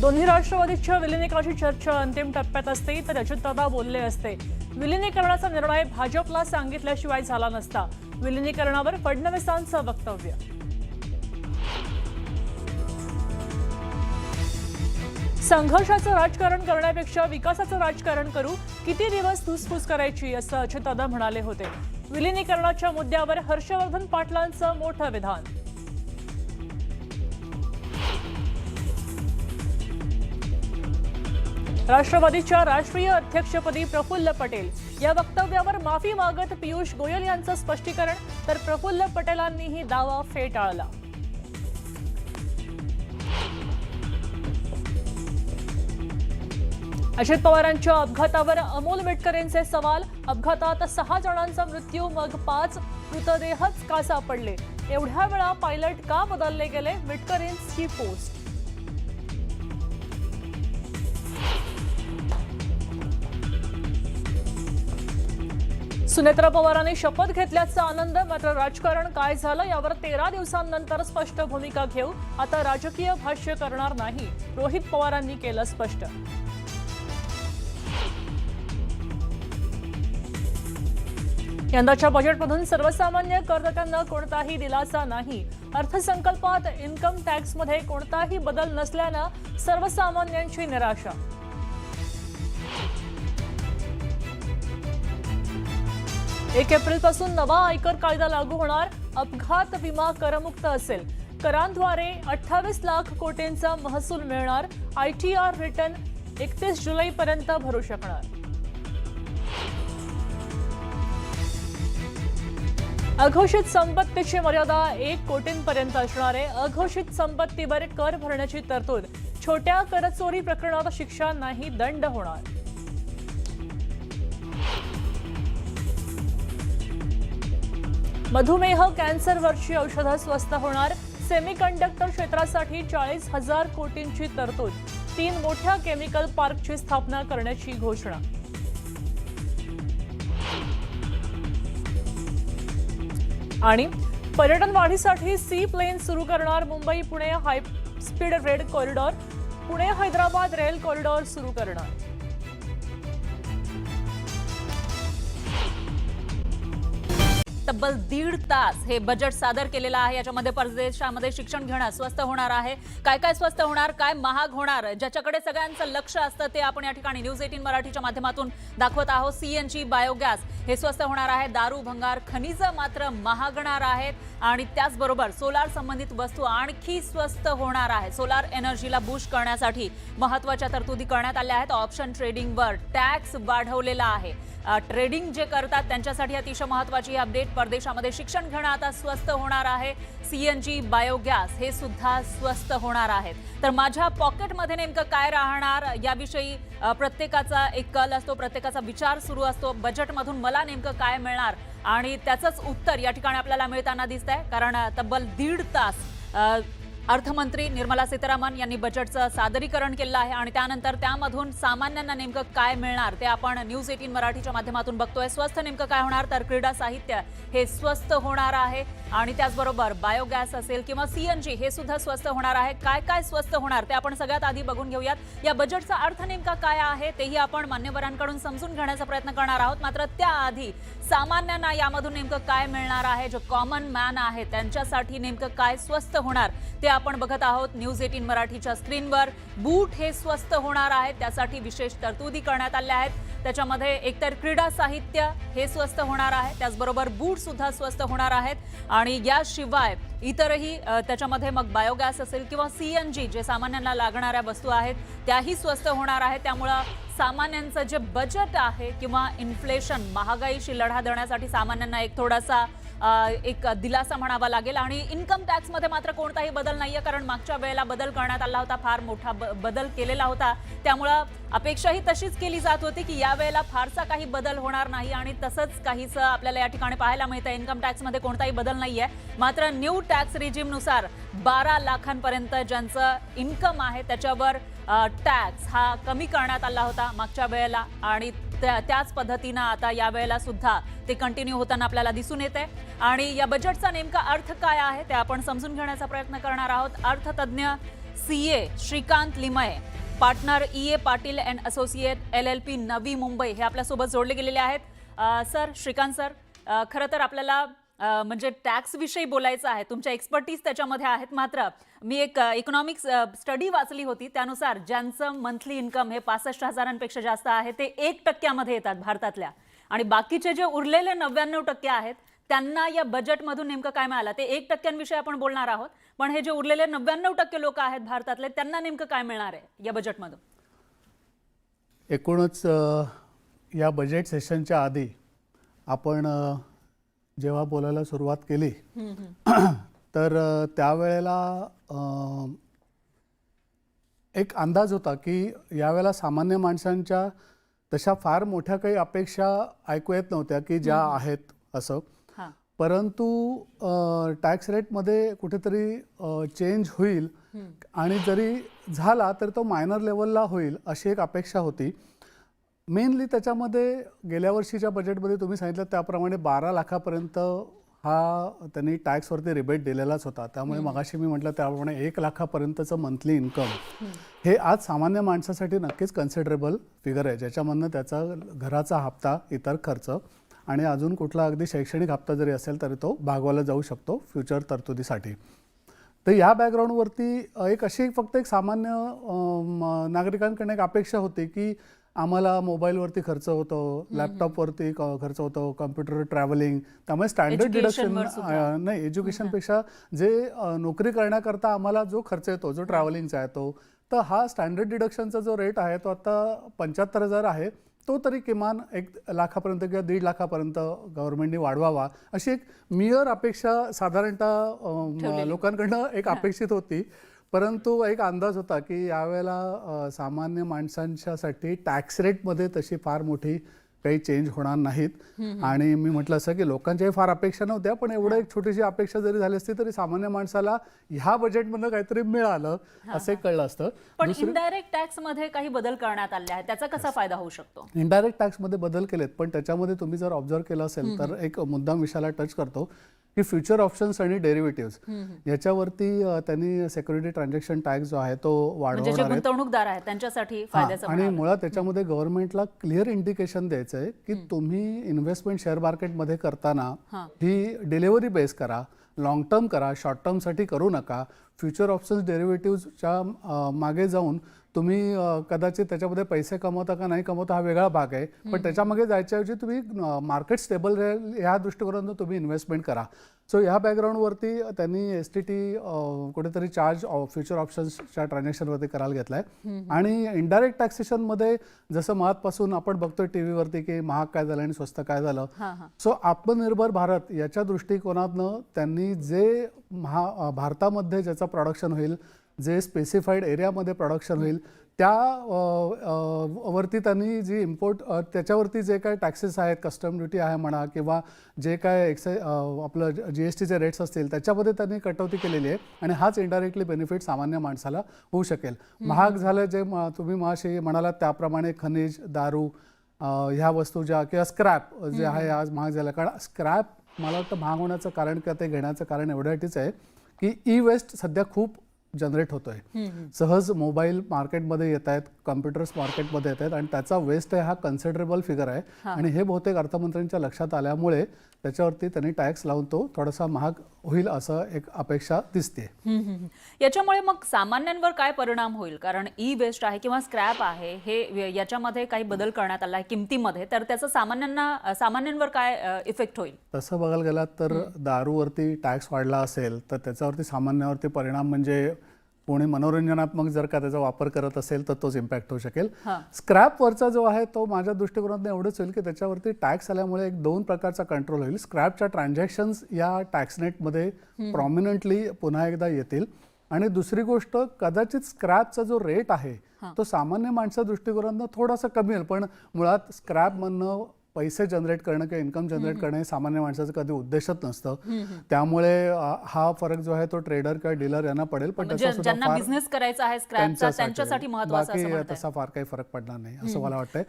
दोन्ही राष्ट्रवादीच्या विलिनीकरणाची चर्चा अंतिम टप्प्यात असते तर अजितदादा बोलले असते। विलिनीकरणाचा निर्णय भाजपला सांगितल्याशिवाय झाला नसता। विलिनीकरणावर फडणवीसांचं वक्तव्य। संघर्षाचं राजकारण करण्यापेक्षा विकासाचं राजकारण करू, किती दिवस धुसफूस करायची असं अजितदादा म्हणाले होते। विलिनीकरणाच्या मुद्द्यावर हर्षवर्धन पाटलांचं मोठं विधान। राष्ट्रवादीच्या राष्ट्रीय अध्यक्षपदी प्रफुल्ल पटेल या वक्तव्यावर माफी मागत पियुष गोयल यांचं स्पष्टीकरण, तर प्रफुल्ल पटेलांनीही दावा फेटाळला। अजित पवारांच्या अपघातावर अमोल मिटकरेंचे सवाल। अपघातात 6 जणांचा मृत्यू, मग 5 मृतदेहच का सापडले? एवढ्या वेळा पायलट का बदलले गेले? मिटकरेंची पोस्ट। सुनेत्रा पवारांनी शपथ घेतल्याचा आनंद, मात्र राजकारण काय झालं यावर 13 दिवसांनंतर स्पष्ट भूमिका घेऊ, आता राजकीय भाष्य करणार नाही, रोहित पवारांनी केलं स्पष्ट। यंदाच्या बजेटमधून सर्वसामान्य करदात्यांना कोणताही दिलासा नाही। अर्थसंकल्पात इन्कम टॅक्समध्ये कोणताही बदल नसल्यानं सर्वसामान्यांची निराशा। 1 एप्रिलपासून नवा आयकर कायदा लागू होणार। अपघात विमा करमुक्त असेल। करांद्वारे 28 लाख कोटींचा महसूल मिळणार। ITR रिटर्न 31 जुलैपर्यंत भरू शकणार। अघोषित संपत्तीची मर्यादा 1 कोटींपर्यंत असणार आहे। अघोषित संपत्तीवर कर भरण्याची तरतूद। छोट्या करचोरी प्रकरणात शिक्षा नाही, दंड होणार। मधुमेह कॅन्सरवरची औषधं स्वस्त होणार। सेमीकंडक्टर क्षेत्रासाठी 40,000 कोटींची तरतूद। 3 मोठ्या केमिकल पार्कची स्थापना करण्याची घोषणा। आणि पर्यटन वाढीसाठी सी प्लेन सुरू करणार। Mumbai Pune high speed rail corridor, Pune Hyderabad rail corridor सुरू करणार। तब्बल 1.5 तास हे बजेट सादर केलेलं आहे। याच्यामध्ये परदेशामध्ये शिक्षण घेणं स्वस्त होणार आहे। काय काय स्वस्त होणार, काय महाग होणार, ज्याच्याकडे सगळ्यांचं लक्ष असतं ते आपण या ठिकाणी न्यूज 18 मराठीच्या माध्यमातून दाखवत आहोत। CNG बायोगॅस हे स्वस्त होणार आहे। दारू भंगार खनिज मात्र महागणार आहेत आणि त्याचबरोबर सोलार संबंधित वस्तू आणखी स्वस्त होणार आहे। सोलार एनर्जीला बूस्ट करण्यासाठी महत्त्वाच्या तरतुदी करण्यात आल्या आहेत। ऑप्शन ट्रेडिंगवर टॅक्स वाढवलेला आहे। ट्रेडिंग जे करतात त्यांच्यासाठी अतिशय महत्त्वाची अपडेट। परदेशामध्ये शिक्षण घेणं आता स्वस्त होणार आहे। CNG बायोगॅस हे सुद्धा स्वस्त होणार आहेत। तर माझ्या पॉकेटमध्ये नेमकं काय राहणार याविषयी प्रत्येकाचा एक कल असतो, प्रत्येकाचा विचार सुरू असतो। बजेटमधून मला नेमकं काय मिळणार आणि त्याचंच उत्तर या ठिकाणी आपल्याला मिळताना दिसतंय, कारण तब्बल 1.5 तास अर्थमंत्री निर्मला सीतारामन यांनी बजेटचं सादरीकरण केलं आहे आणि त्यानंतर त्यामधून सामान्यांना नेमकं काय मिळणार ते आपण न्यूज 18 मराठीच्या माध्यमातून बघतोय। स्वस्त नेमकं काय होणार, तर क्रीडा साहित्य हे स्वस्त होणार आहे आणि त्याचबरोबर बायोगॅस असेल किंवा CNG हे सुद्धा स्वस्त होणार आहे। काय काय स्वस्त होणार ते आपण सगळ्यात आधी बघून घेऊयात। या बजेटचा अर्थ नेमका काय आहे तेही आपण मान्यवरांकडून समजून घेण्याचा प्रयत्न करणार आहोत। मात्र त्याआधी सामान्यांना यामधून नेमकं काय मिळणार आहे, जो कॉमन मॅन आहे त्यांच्यासाठी नेमकं काय स्वस्त होणार ते आपण बघत आहोत न्यूज 18 मराठीच्या स्क्रीनवर। बूट हे स्वस्त होणार आहे, त्यासाठी विशेष तरतुदी करण्यात आल्या आहेत। त्याच्यामध्ये एकतर क्रीडा साहित्य हे स्वस्त होणार आहे, त्याचबरोबर बूट सुद्धा स्वस्त होणार आहेत आणि याशिवाय इतरही त्याच्यामध्ये मग बायोगॅस असेल किंवा CNG जे सामान्यांना लागणाऱ्या वस्तू आहेत त्याही स्वस्त होणार आहेत। त्यामुळे सामान्यांचं जे बजेट आहे किंवा इन्फ्लेशन महागाईशी लढा देण्यासाठी सामान्यांना एक थोडासा एक दिलासा म्हणावा लागेल। आणि इन्कम टॅक्समध्ये मात्र कोणताही बदल नाहीये, कारण मागच्या वेळेला बदल करण्यात आला होता, फार मोठा बदल केलेला होता। त्यामुळे अपेक्षाही तशीच केली जात होती की या वेळेला फारसा काही बदल होणार नाही आणि तसंच काहीच आपल्याला या ठिकाणी पाहायला मिळतं। इन्कम टॅक्समध्ये कोणताही बदल नाहीये, मात्र न्यू टॅक्स रिजिमनुसार 12 लाखांपर्यंत ज्यांचं इन्कम आहे त्याच्यावर टॅक्स हा कमी करण्यात आला होता मागच्या वेळेला आणि त्याच पद्धतीने आता या वेळेला सुद्धा ते कंटिन्यू होताना आपल्याला दिसून येते। आणि या बजेटचा नेमका अर्थ काय आहे ते आपण समजून घेण्याचा प्रयत्न करणार आहोत। अर्थतज्ञ CA Shrikant Limaye, partner EA Patil and associate LLP Navi Mumbai हे आपल्यासोबत जोडले गेलेले आहेत. सर, श्रीकांत सर, खरं तर आपल्याला म्हणजे टॅक्स विषयी बोलायचं आहे, तुमच्या एक्सपर्टीज त्याच्यामध्ये आहेत. मात्र मी एक इकॉनॉमिक्स स्टडी वाचली होती, त्यानुसार ज्यांचं मंथली इन्कम हे 65,000पेक्षा जास्त आहे ते 1% येतात भारतातल्या, आणि बाकीचे जे उरलेले 99% आहेत त्यांना या बजेटमधून नेमकं काय मिळालं ते 1% आपण बोलणार आहोत. पण हे जे उरलेले 99% लोक आहेत भारतातले त्यांना नेमकं काय मिळणार आहे या बजेटमधून? एकूणच या बजेट सेशनच्या आधी आपण जेव्हा बोलायला सुरुवात केली तर त्यावेळेला एक अंदाज होता की यावेळेला सामान्य माणसांच्या तशा फार मोठ्या काही अपेक्षा ऐकू येत नव्हत्या की ज्या आहेत असं. परंतु टॅक्स रेटमध्ये कुठेतरी चेंज होईल आणि जरी झाला तर तो मायनर लेवलला होईल अशी एक अपेक्षा होती. मेनली त्याच्यामध्ये गेल्या वर्षीच्या बजेटमध्ये तुम्ही सांगितलं त्याप्रमाणे 12 लाखापर्यंत हा त्यांनी टॅक्सवरती रिबेट दिलेलाच होता. त्यामुळे मगाशी मी म्हटलं त्याप्रमाणे 1 लाखापर्यंतचं मंथली इन्कम हे आज सामान्य माणसासाठी नक्कीच कन्सिडरेबल फिगर आहे, ज्याच्यामधनं त्याचा घराचा हप्ता, इतर खर्च आणि अजून कुठला अगदी शैक्षणिक हप्ता जरी असेल तरी तो भागवला जाऊ शकतो फ्युचर तरतुदीसाठी. तर या बॅकग्राऊंडवरती एक अशी फक्त एक सामान्य नागरिकांकडे एक अपेक्षा होती की आम्हाला मोबाईलवरती खर्च होतो, लॅपटॉपवरती खर्च होतो, कम्प्युटर, ट्रॅव्हलिंग, त्यामुळे स्टँडर्ड डिडक्शन नाही, एज्युकेशनपेक्षा जे नोकरी करण्याकरता आम्हाला जो खर्च येतो, जो ट्रॅव्हलिंगचा आहे तो, तर हा स्टँडर्ड डिडक्शनचा जो रेट आहे तो आता 75,000 आहे. तो तरी किमान 1 लाखापर्यंत किंवा 1.5 लाखापर्यंत गव्हर्नमेंटने वाढवावा अशी एक मियर अपेक्षा साधारणतः लोकांकडनं एक अपेक्षित होती. परंतु एक अंदाज होता की यावेळेला सामान्य माणसांच्यासाठी टॅक्स रेटमध्ये तशी फार मोठी काही चेंज होणार नाहीत. आणि मी म्हटलं असं की लोकांच्याही फार अपेक्षा नव्हत्या, पण एवढं एक छोटीशी अपेक्षा जरी झाली असती तरी सामान्य माणसाला ह्या बजेटमधनं काहीतरी मिळालं असं कळलं असतं. पण इनडायरेक्ट टॅक्समध्ये काही बदल करण्यात आले आहेत, त्याचा कसा फायदा होऊ शकतो? इनडायरेक्ट टॅक्समध्ये बदल केलेत, पण त्याच्यामध्ये तुम्ही जर ऑब्झर्व केलं असेल तर एक मुद्दाम विषयाला टच करतो की फ्युचर ऑप्शन्स आणि डेरिव्हेटिव्हज याच्यावरती त्यांनी सिक्युरिटी ट्रान्झॅक्शन टॅक्स जो आहे तो वाढवणार आहे. गुंतवणूकदार आहेत त्यांच्यासाठी फायद्याचं. आणि मुळात त्याच्यामध्ये गव्हर्नमेंटला क्लिअर इंडिकेशन द्यायचं आहे की तुम्ही इन्व्हेस्टमेंट शेअर मार्केटमध्ये करताना ही डिलिव्हरी बेस करा, लॉंग टर्म करा, शॉर्ट टर्मसाठी करू नका. फ्युचर ऑप्शन्स डेरिव्हेटिव्हच्या मागे जाऊन तुम्ही कदाचित त्याच्यामध्ये पैसे कमवता का नाही कमवता हा वेगळा भाग आहे, पण त्याच्यामागे जायच्याऐवजी तुम्ही मार्केट स्टेबल राहील ह्या दृष्टिकोनातून तुम्ही इन्व्हेस्टमेंट करा. सो ह्या बॅकग्राऊंडवरती त्यांनी STT कुठेतरी चार्ज फ्युचर ऑप्शन्सच्या ट्रान्झॅक्शनवरती करायला घेतला आहे. आणि इनडायरेक्ट टॅक्सेशनमध्ये जसं महत्पासून आपण बघतोय टीव्हीवरती की महाग काय झालं आणि स्वस्त काय झालं, सो आत्मनिर्भर भारत याच्या दृष्टिकोनातनं त्यांनी जे भारतामध्ये ज्याचं प्रोडक्शन होईल, जे स्पेसिफाईड एरियामध्ये प्रोडक्शन होईल त्या वरती त्यांनी जी इम्पोर्ट त्याच्यावरती जे काय टॅक्सेस आहेत, कस्टम ड्युटी आहे म्हणा किंवा जे काय आपलं GSTचे रेट्स असतील त्याच्यामध्ये त्यांनी कटौती केलेली आहे. आणि हाच इनडायरेक्टली बेनिफिट सामान्य माणसाला होऊ शकेल. महाग झालं जे तुम्ही मगाशी म्हणालात त्याप्रमाणे खनिज, दारू ह्या वस्तू ज्या किंवा स्क्रॅप जे आहे आज महाग झालं. कारण स्क्रॅप मला वाटतं महाग होण्याचं कारण किंवा ते घेण्याचं कारण एवढ्यासाठीच आहे की ई-वेस्ट सध्या खूप जनरेट होतोय. सहज मोबाईल मार्केटमध्ये येत आहेत, कम्प्युटर्स मार्केटमध्ये येत आहेत आणि त्याचा वेस्ट आहे हा कन्सिडरेबल फिगर आहे. आणि हे बहुतेक अर्थमंत्र्यांच्या लक्षात आल्यामुळे त्याच्यावरती त्यांनी टॅक्स लावून तो थोडासा महाग होईल असं एक अपेक्षा दिसते. याच्यामुळे मग सामान्यांवर काय परिणाम होईल? कारण ई वेस्ट आहे किंवा स्क्रॅप आहे हे याच्यामध्ये काही बदल करण्यात आला आहे किमतीमध्ये, तर त्याचा सामान्यांवर काय इफेक्ट होईल? तसं बघायला गेलात तर दारूवरती टॅक्स वाढला असेल तर त्याच्यावरती सामान्यावरती परिणाम म्हणजे कोणी मनोरंजनात्मक जर का त्याचा वापर करत असेल तर तोच इम्पॅक्ट होऊ शकेल. स्क्रॅपवरचा जो आहे तो माझ्या दृष्टिकोनातून एवढंच होईल की त्याच्यावरती टॅक्स आल्यामुळे एक 2 प्रकारचा कंट्रोल होईल. स्क्रॅपच्या ट्रान्झॅक्शन्स या टॅक्स नेटमध्ये प्रॉमिनंटली पुन्हा एकदा येतील. आणि दुसरी गोष्ट, कदाचित स्क्रॅपचा जो रेट आहे तो सामान्य माणसा दृष्टिकोनातून थोडासा कमी होईल, पण मुळात स्क्रॅपमधनं पैसे जनरेट करणं किंवा इन्कम जनरेट करणं हे सामान्य माणसाचं कधी उद्देशच नसतं. त्यामुळे हा फरक जो आहे तो ट्रेडर किंवा डीलर यांना पडेल, पण त्याचा ज्यांना बिझनेस करायचा आहे स्क्रॅपचा त्यांच्यासाठी महत्त्वाचा बाकी तसा फार काही फरक पडणार नाही असं मला वाटतंय.